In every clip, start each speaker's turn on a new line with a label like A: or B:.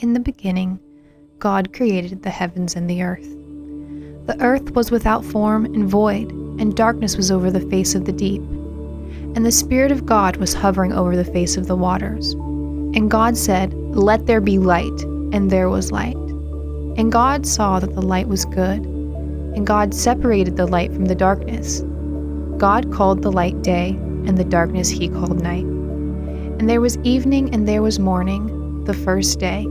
A: In the beginning, God created the heavens and the earth. The earth was without form and void, and darkness was over the face of the deep. And the Spirit of God was hovering over the face of the waters. And God said, "Let there be light," and there was light. And God saw that the light was good, and God separated the light from the darkness. God called the light day, and the darkness he called night. And there was evening and there was morning, the first day.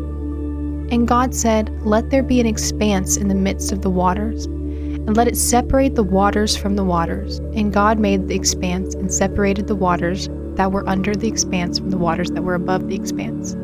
A: And God said, "Let there be an expanse in the midst of the waters, and let it separate the waters from the waters." And God made the expanse and separated the waters that were under the expanse from the waters that were above the expanse.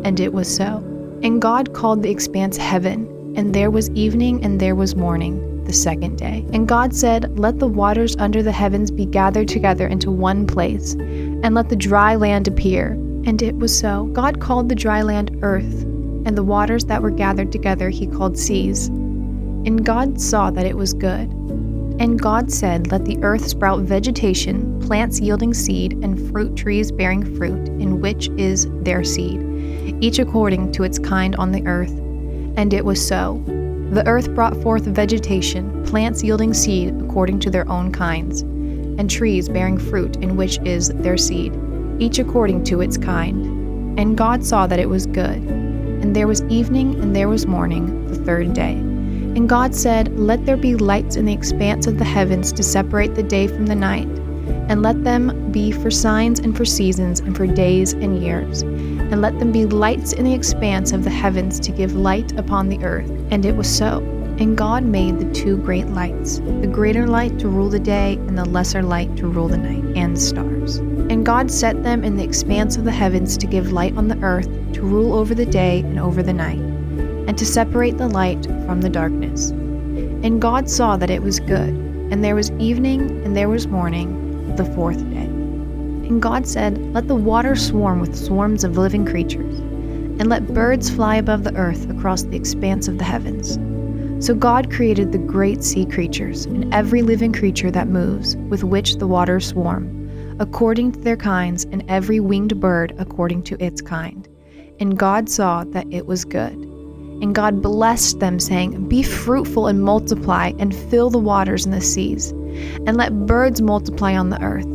A: And it was so. And God called the expanse heaven, and there was evening and there was morning, the second day. And God said, "Let the waters under the heavens be gathered together into one place, and let the dry land appear." And it was so. God called the dry land earth, and the waters that were gathered together he called seas. And God saw that it was good. And God said, "Let the earth sprout vegetation, plants yielding seed, and fruit trees bearing fruit, in which is their seed, each according to its kind on the earth." And it was so. The earth brought forth vegetation, plants yielding seed according to their own kinds, and trees bearing fruit in which is their seed, each according to its kind. And God saw that it was good. And there was evening and there was morning, the third day. And God said, "Let there be lights in the expanse of the heavens to separate the day from the night, and let them be for signs and for seasons and for days and years. And let them be lights in the expanse of the heavens to give light upon the earth." And it was so. And God made the two great lights, the greater light to rule the day, and the lesser light to rule the night, and the stars. And God set them in the expanse of the heavens to give light on the earth, to rule over the day and over the night, and to separate the light from the darkness. And God saw that it was good. And there was evening and there was morning, the fourth day. And God said, "Let the water swarm with swarms of living creatures, and let birds fly above the earth across the expanse of the heavens." So God created the great sea creatures, and every living creature that moves, with which the waters swarm, according to their kinds, and every winged bird according to its kind. And God saw that it was good. And God blessed them, saying, "Be fruitful and multiply, and fill the waters and the seas, and let birds multiply on the earth."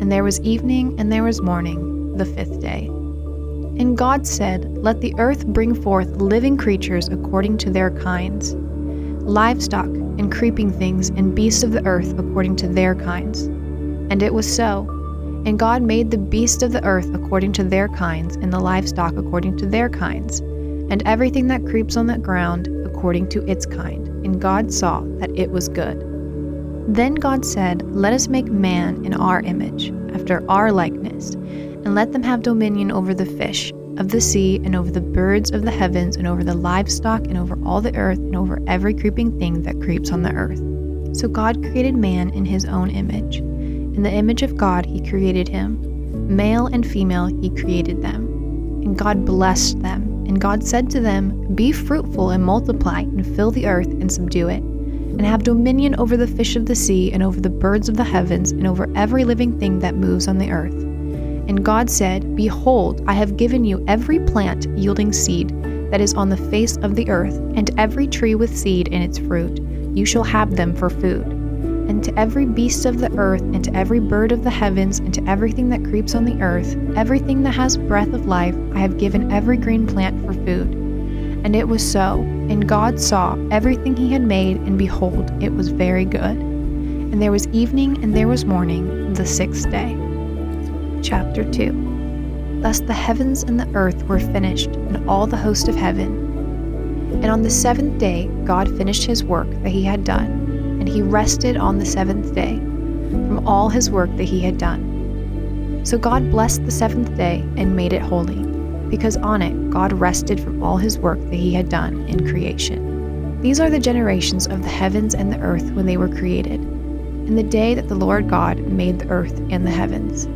A: And there was evening and there was morning, the fifth day. And God said, "Let the earth bring forth living creatures according to their kinds, livestock and creeping things and beasts of the earth according to their kinds." And it was so. And God made the beasts of the earth according to their kinds, and the livestock according to their kinds, and everything that creeps on the ground according to its kind. And God saw that it was good. Then God said, "Let us make man in our image, after our likeness, and let them have dominion over the fish of the sea, and over the birds of the heavens, and over the livestock, and over all the earth, and over every creeping thing that creeps on the earth." So God created man in his own image. In the image of God he created him. Male and female he created them. And God blessed them. And God said to them, "Be fruitful and multiply, and fill the earth and subdue it, and have dominion over the fish of the sea, and over the birds of the heavens, and over every living thing that moves on the earth." And God said, "Behold, I have given you every plant yielding seed that is on the face of the earth, and every tree with seed in its fruit. You shall have them for food. And to every beast of the earth, and to every bird of the heavens, and to everything that creeps on the earth, everything that has breath of life, I have given every green plant for food." And it was so. And God saw everything he had made, and behold, it was very good. And there was evening and there was morning, the sixth day. Chapter 2. Thus the heavens and the earth were finished, and all the host of heaven. And on the seventh day God finished his work that he had done, and he rested on the seventh day from all his work that he had done. So God blessed the seventh day and made it holy, because on it God rested from all his work that he had done in creation. These are the generations of the heavens and the earth when they were created, in the day that the Lord God made the earth and the heavens.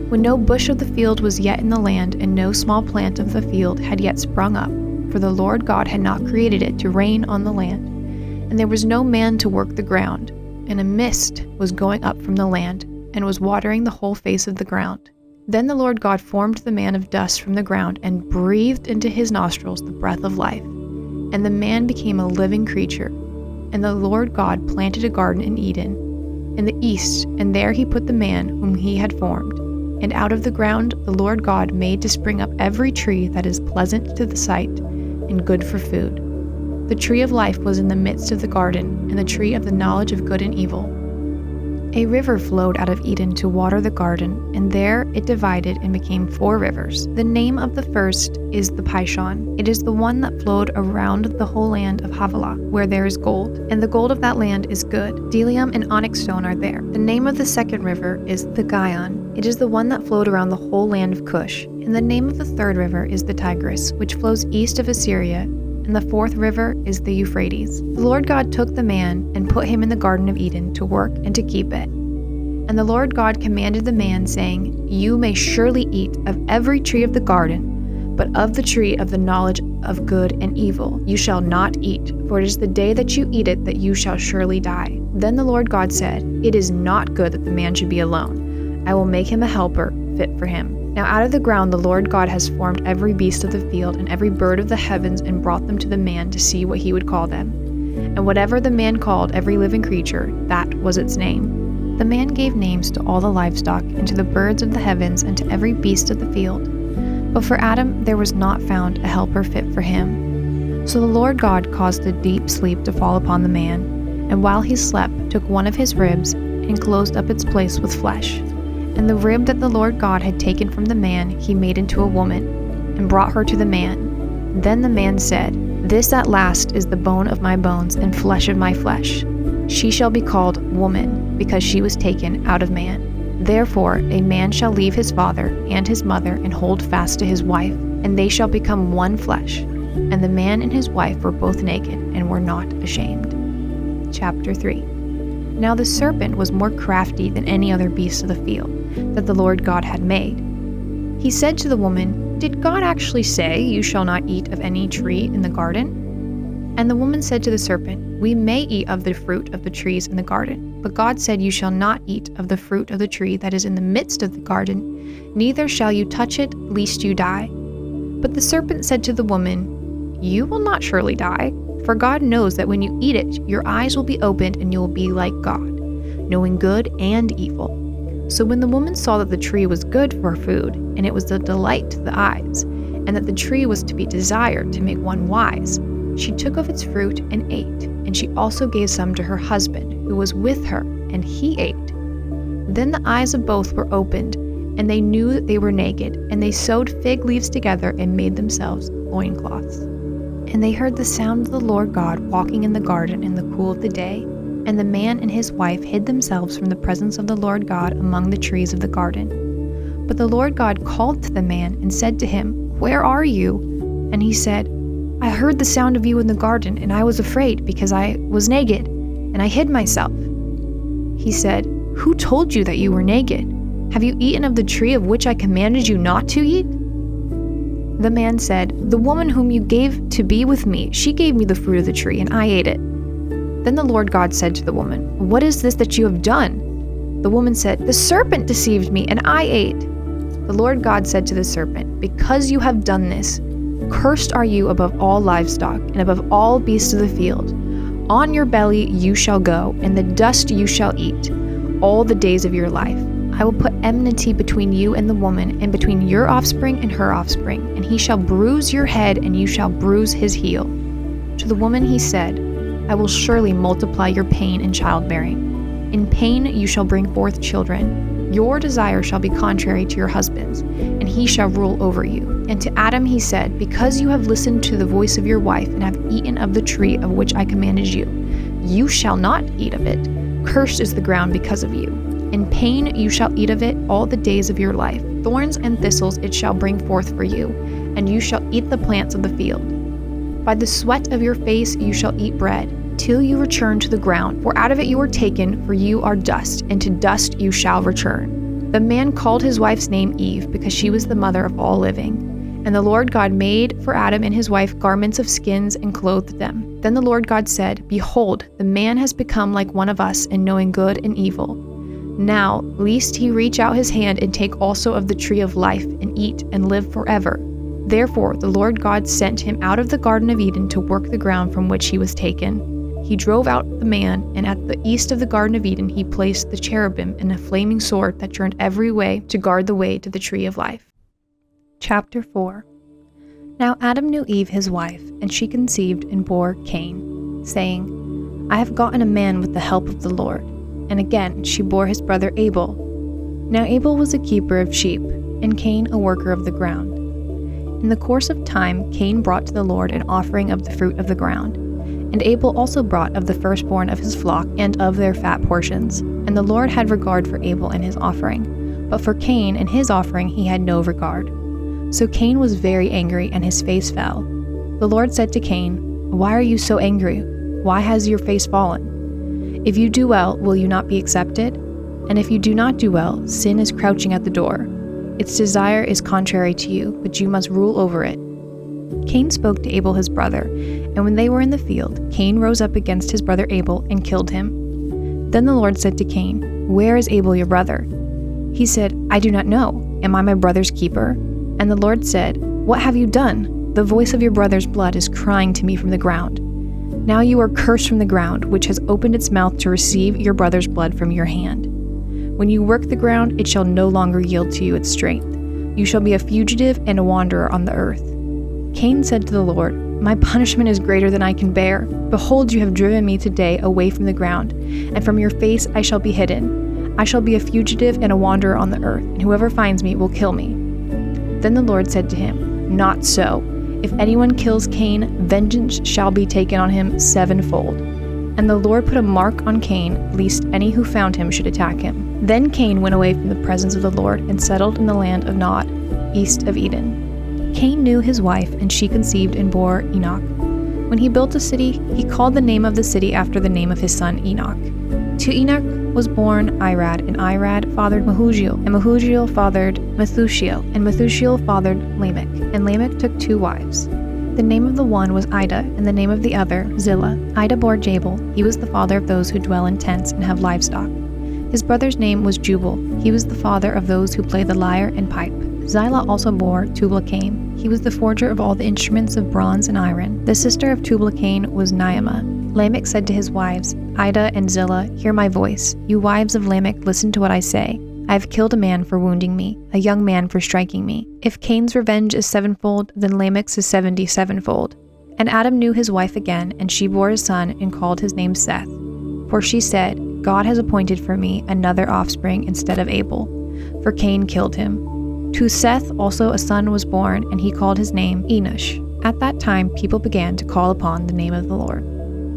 A: When no bush of the field was yet in the land, and no small plant of the field had yet sprung up, for the Lord God had not created it to rain on the land, and there was no man to work the ground, and a mist was going up from the land, and was watering the whole face of the ground. Then the Lord God formed the man of dust from the ground and breathed into his nostrils the breath of life. And the man became a living creature. And the Lord God planted a garden in Eden, in the east, and there he put the man whom he had formed. And out of the ground the Lord God made to spring up every tree that is pleasant to the sight and good for food. The tree of life was in the midst of the garden, and the tree of the knowledge of good and evil. A river flowed out of Eden to water the garden, and there it divided and became 4 rivers. The name of the first is the Pishon. It is the one that flowed around the whole land of Havilah, where there is gold, and the gold of that land is good. Bdellium and onyx stone are there. The name of the second river is the Gihon. It is the one that flowed around the whole land of Cush. And the name of the third river is the Tigris, which flows east of Assyria, and the 4th river is the Euphrates. The Lord God took the man and put him in the Garden of Eden to work and to keep it. And the Lord God commanded the man, saying, You may surely eat of every tree of the garden, but of the tree of the knowledge of good and evil you shall not eat, for it is the day that you eat it that you shall surely die. Then the Lord God said, It is not good that the man should be alone. I will make him a helper fit for him. Now out of the ground the Lord God has formed every beast of the field and every bird of the heavens and brought them to the man to see what he would call them. And whatever the man called every living creature, that was its name. The man gave names to all the livestock and to the birds of the heavens and to every beast of the field. But for Adam there was not found a helper fit for him. So the Lord God caused a deep sleep to fall upon the man, and while he slept took one of his ribs and closed up its place with flesh. And the rib that the Lord God had taken from the man he made into a woman, and brought her to the man. Then the man said, This at last is the bone of my bones and flesh of my flesh. She shall be called woman, because she was taken out of man. Therefore a man shall leave his father and his mother and hold fast to his wife, and they shall become one flesh. And the man and his wife were both naked and were not ashamed. Chapter 3. Now the serpent was more crafty than any other beast of the field that the Lord God had made. He said to the woman, Did God actually say, You shall not eat of any tree in the garden? And the woman said to the serpent, We may eat of the fruit of the trees in the garden, but God said, You shall not eat of the fruit of the tree that is in the midst of the garden, neither shall you touch it, lest you die. But the serpent said to the woman, You will not surely die, for God knows that when you eat it, your eyes will be opened and you will be like God, knowing good and evil. So when the woman saw that the tree was good for food, and it was a delight to the eyes, and that the tree was to be desired to make one wise, she took of its fruit and ate, and she also gave some to her husband, who was with her, and he ate. Then the eyes of both were opened, and they knew that they were naked, and they sewed fig leaves together and made themselves loincloths. And they heard the sound of the Lord God walking in the garden in the cool of the day, and the man and his wife hid themselves from the presence of the Lord God among the trees of the garden. But the Lord God called to the man and said to him, Where are you? And he said, I heard the sound of you in the garden, and I was afraid, because I was naked, and I hid myself. He said, Who told you that you were naked? Have you eaten of the tree of which I commanded you not to eat? The man said, The woman whom you gave to be with me, she gave me the fruit of the tree, and I ate it. Then the Lord God said to the woman, What is this that you have done? The woman said, The serpent deceived me, and I ate. The Lord God said to the serpent, Because you have done this, cursed are you above all livestock, and above all beasts of the field. On your belly you shall go, and the dust you shall eat, all the days of your life. I will put enmity between you and the woman, and between your offspring and her offspring, and he shall bruise your head, and you shall bruise his heel. To the woman he said, I will surely multiply your pain in childbearing. In pain you shall bring forth children. Your desire shall be contrary to your husband's, and he shall rule over you. And to Adam he said, Because you have listened to the voice of your wife, and have eaten of the tree of which I commanded you, you shall not eat of it. Cursed is the ground because of you. In pain you shall eat of it all the days of your life. Thorns and thistles it shall bring forth for you, and you shall eat the plants of the field. By the sweat of your face you shall eat bread, till you return to the ground, for out of it you were taken, for you are dust, and to dust you shall return. The man called his wife's name Eve, because she was the mother of all living. And the Lord God made for Adam and his wife garments of skins and clothed them. Then the Lord God said, Behold, the man has become like one of us in knowing good and evil. Now, lest he reach out his hand and take also of the tree of life and eat and live forever. Therefore the Lord God sent him out of the Garden of Eden to work the ground from which he was taken. He drove out the man, and at the east of the Garden of Eden he placed the cherubim and a flaming sword that turned every way to guard the way to the tree of life. Chapter 4. Now Adam knew Eve his wife, and she conceived and bore Cain, saying, I have gotten a man with the help of the Lord. And again she bore his brother Abel. Now Abel was a keeper of sheep, and Cain a worker of the ground. In the course of time Cain brought to the Lord an offering of the fruit of the ground. And Abel also brought of the firstborn of his flock and of their fat portions. And the Lord had regard for Abel and his offering, but for Cain and his offering he had no regard. So Cain was very angry, and his face fell. The Lord said to Cain, Why are you so angry? Why has your face fallen? If you do well, will you not be accepted? And if you do not do well, sin is crouching at the door. Its desire is contrary to you, but you must rule over it. Cain spoke to Abel his brother, and when they were in the field, Cain rose up against his brother Abel and killed him. Then the Lord said to Cain, Where is Abel your brother? He said, I do not know. Am I my brother's keeper? And the Lord said, What have you done? The voice of your brother's blood is crying to me from the ground. Now you are cursed from the ground, which has opened its mouth to receive your brother's blood from your hand. When you work the ground, it shall no longer yield to you its strength. You shall be a fugitive and a wanderer on the earth. Cain said to the Lord, My punishment is greater than I can bear. Behold, you have driven me today away from the ground, and from your face I shall be hidden. I shall be a fugitive and a wanderer on the earth, and whoever finds me will kill me. Then the Lord said to him, Not so. If anyone kills Cain, vengeance shall be taken on him sevenfold. And the Lord put a mark on Cain, lest any who found him should attack him. Then Cain went away from the presence of the Lord and settled in the land of Nod, east of Eden. Cain knew his wife, and she conceived and bore Enoch. When he built a city, he called the name of the city after the name of his son Enoch. To Enoch was born Irad, and Irad fathered Mehujael, and Mehujael fathered Methushael, and Methushael fathered Lamech. And Lamech took 2 wives. The name of the one was Ida, and the name of the other Zillah. Ida bore Jabal. He was the father of those who dwell in tents and have livestock. His brother's name was Jubal. He was the father of those who play the lyre and pipe. Zillah also bore Tubal-Cain. He was the forger of all the instruments of bronze and iron. The sister of Tubal-Cain was Naamah. Lamech said to his wives, Ida and Zillah, Hear my voice. You wives of Lamech, listen to what I say. I have killed a man for wounding me, a young man for striking me. If Cain's revenge is sevenfold, then Lamech's is 77-fold. And Adam knew his wife again, and she bore a son and called his name Seth. For she said, God has appointed for me another offspring instead of Abel, for Cain killed him. To Seth also a son was born, and he called his name Enosh. At that time people began to call upon the name of the Lord.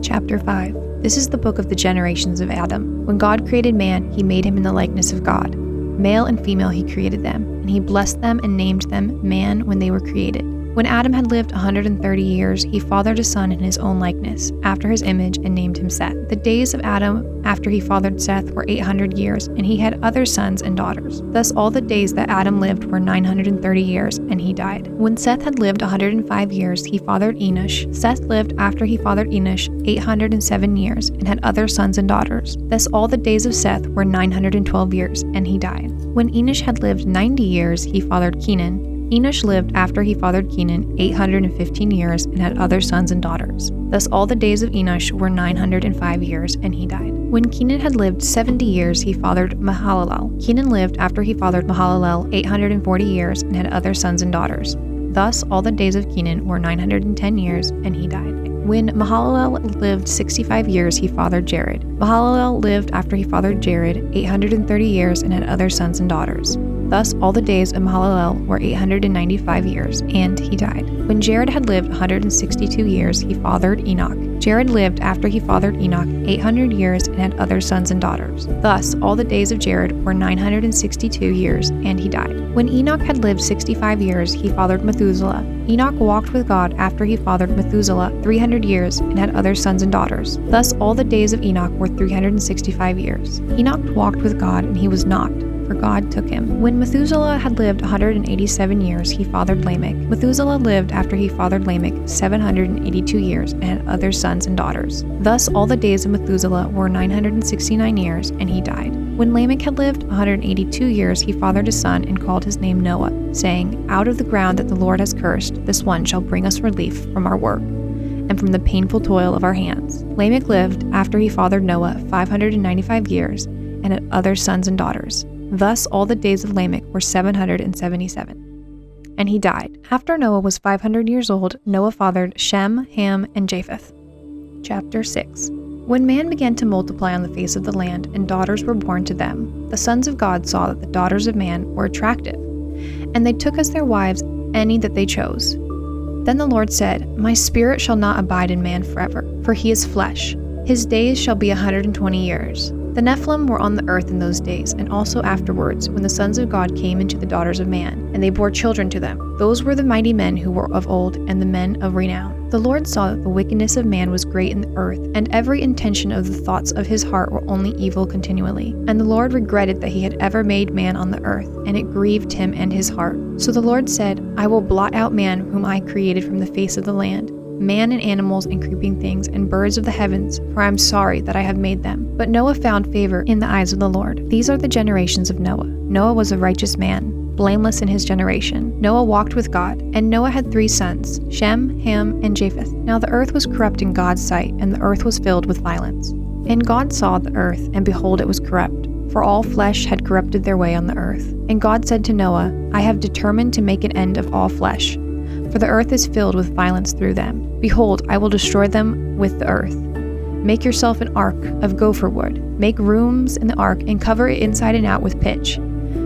A: Chapter 5. This is the book of the generations of Adam. When God created man, he made him in the likeness of God. Male and female he created them, and he blessed them and named them man when they were created. When Adam had lived 130 years, he fathered a son in his own likeness, after his image, and named him Seth. The days of Adam after he fathered Seth were 800 years, and he had other sons and daughters. Thus all the days that Adam lived were 930 years, and he died. When Seth had lived 105 years, he fathered Enosh. Seth lived after he fathered Enosh 807 years, and had other sons and daughters. Thus all the days of Seth were 912 years, and he died. When Enosh had lived 90 years, he fathered Kenan. Enosh lived after he fathered Kenan 815 years and had other sons and daughters. Thus all the days of Enosh were 905 years, and he died. When Kenan had lived 70 years, he fathered Mahalalel. Kenan lived after he fathered Mahalalel 840 years and had other sons and daughters. Thus all the days of Kenan were 910 years, and he died. When Mahalalel lived 65 years, he fathered Jared. Mahalalel lived after he fathered Jared 830 years and had other sons and daughters. Thus all the days of Mahalalel were 895 years, and he died. When Jared had lived 162 years, he fathered Enoch. Jared lived after he fathered Enoch 800 years and had other sons and daughters. Thus all the days of Jared were 962 years, and he died. When Enoch had lived 65 years, he fathered Methuselah. Enoch walked with God after he fathered Methuselah 300 years and had other sons and daughters. Thus all the days of Enoch were 365 years. Enoch walked with God, and he was not, for God took him. When Methuselah had lived 187 years, he fathered Lamech. Methuselah lived after he fathered Lamech 782 years and had other sons and daughters. Thus all the days of Methuselah were 969 years, and he died. When Lamech had lived 182 years, he fathered a son and called his name Noah, saying, "Out of the ground that the Lord has cursed, this one shall bring us relief from our work and from the painful toil of our hands." Lamech lived after he fathered Noah 595 years and had other sons and daughters. Thus all the days of Lamech were 777. And he died. After Noah was 500 years old, Noah fathered Shem, Ham, and Japheth. Chapter 6. When man began to multiply on the face of the land, and daughters were born to them, the sons of God saw that the daughters of man were attractive, and they took as their wives any that they chose. Then the Lord said, "My spirit shall not abide in man forever, for he is flesh. His days shall be 120 years. The Nephilim were on the earth in those days, and also afterwards, when the sons of God came into the daughters of man, and they bore children to them. Those were the mighty men who were of old, and the men of renown. The Lord saw that the wickedness of man was great in the earth, and every intention of the thoughts of his heart were only evil continually. And the Lord regretted that he had ever made man on the earth, and it grieved him and his heart. So the Lord said, I will blot out man whom I created from the face of the land, man and animals and creeping things and birds of the heavens, for I am sorry that I have made them. But Noah found favor in the eyes of the Lord. These are the generations of Noah. Noah was a righteous man, blameless in his generation. Noah walked with God, and Noah had 3 sons, Shem, Ham, and Japheth. Now the earth was corrupt in God's sight, and the earth was filled with violence. And God saw the earth, and behold, it was corrupt, for all flesh had corrupted their way on the earth. And God said to Noah, I have determined to make an end of all flesh, for the earth is filled with violence through them. Behold, I will destroy them with the earth. Make yourself an ark of gopher wood. Make rooms in the ark, and cover it inside and out with pitch.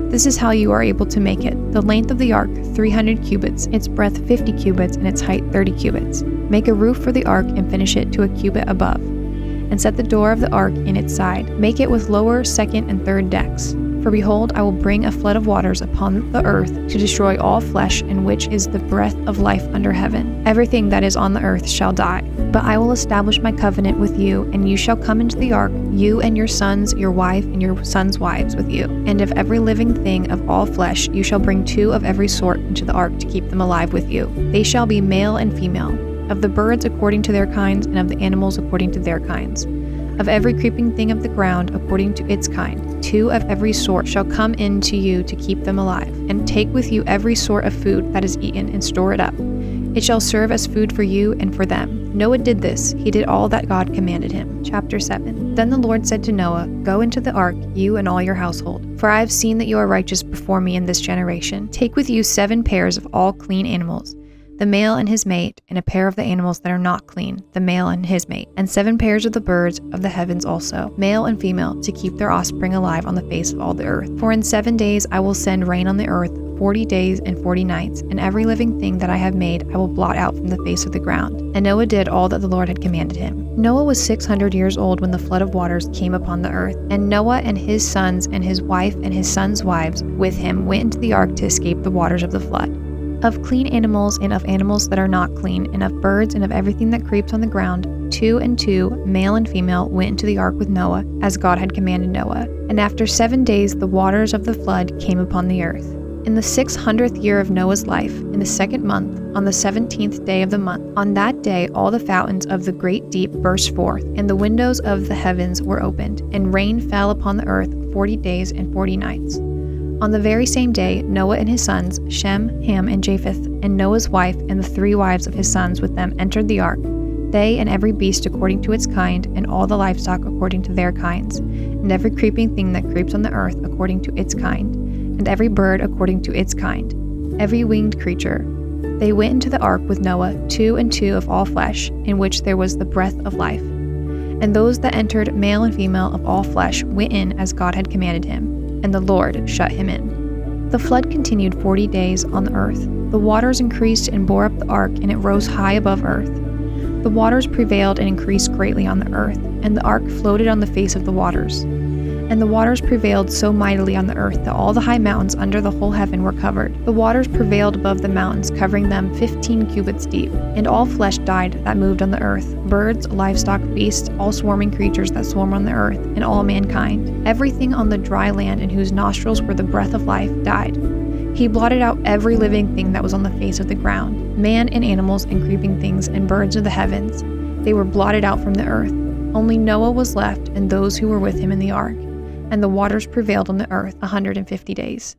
A: This is how you are able to make it. The length of the ark, 300 cubits, its breadth 50 cubits, and its height 30 cubits. Make a roof for the ark and finish it to a cubit above, and set the door of the ark in its side. Make it with lower, second, and third decks. For behold, I will bring a flood of waters upon the earth to destroy all flesh, in which is the breath of life under heaven. Everything that is on the earth shall die. But I will establish my covenant with you, and you shall come into the ark, you and your sons, your wife, and your sons' wives with you. And of every living thing of all flesh you shall bring 2 of every sort into the ark to keep them alive with you. They shall be male and female, of the birds according to their kinds, and of the animals according to their kinds. Of every creeping thing of the ground according to its kind, 2 of every sort shall come in to you to keep them alive. And take with you every sort of food that is eaten, and store it up. It shall serve as food for you and for them. Noah did this. He did all that God commanded him. Chapter 7. Then the Lord said to Noah, Go into the ark, you and all your household, for I have seen that you are righteous before me in this generation. Take with you 7 pairs of all clean animals, the male and his mate, and a pair of the animals that are not clean, the male and his mate, and 7 pairs of the birds of the heavens also, male and female, to keep their offspring alive on the face of all the earth. For in 7 days I will send rain on the earth, 40 days and 40 nights, and every living thing that I have made I will blot out from the face of the ground. And Noah did all that the Lord had commanded him. Noah was 600 years old when the flood of waters came upon the earth, and Noah and his sons and his wife and his sons' wives with him went into the ark to escape the waters of the flood. Of clean animals and of animals that are not clean, and of birds and of everything that creeps on the ground, 2 and 2, male and female, went into the ark with Noah, as God had commanded Noah. And after 7 days the waters of the flood came upon the earth. In the 600th year of Noah's life, in the 2nd month, on the 17th day of the month, on that day all the fountains of the great deep burst forth, and the windows of the heavens were opened, and rain fell upon the earth 40 days and 40 nights. On the very same day, Noah and his sons, Shem, Ham, and Japheth, and Noah's wife and the 3 wives of his sons with them entered the ark, they and every beast according to its kind, and all the livestock according to their kinds, and every creeping thing that creeps on the earth according to its kind, and every bird according to its kind, every winged creature. They went into the ark with Noah, 2 and 2 of all flesh, in which there was the breath of life. And those that entered, male and female of all flesh, went in as God had commanded him. And the Lord shut him in. The flood continued 40 days on the earth. The waters increased and bore up the ark, and it rose high above earth. The waters prevailed and increased greatly on the earth, and the ark floated on the face of the waters. And the waters prevailed so mightily on the earth that all the high mountains under the whole heaven were covered. The waters prevailed above the mountains, covering them 15 cubits deep. And all flesh died that moved on the earth, birds, livestock, beasts, all swarming creatures that swarm on the earth, and all mankind. Everything on the dry land in whose nostrils were the breath of life died. He blotted out every living thing that was on the face of the ground, man and animals and creeping things and birds of the heavens. They were blotted out from the earth. Only Noah was left and those who were with him in the ark. And the waters prevailed on the earth 150 days.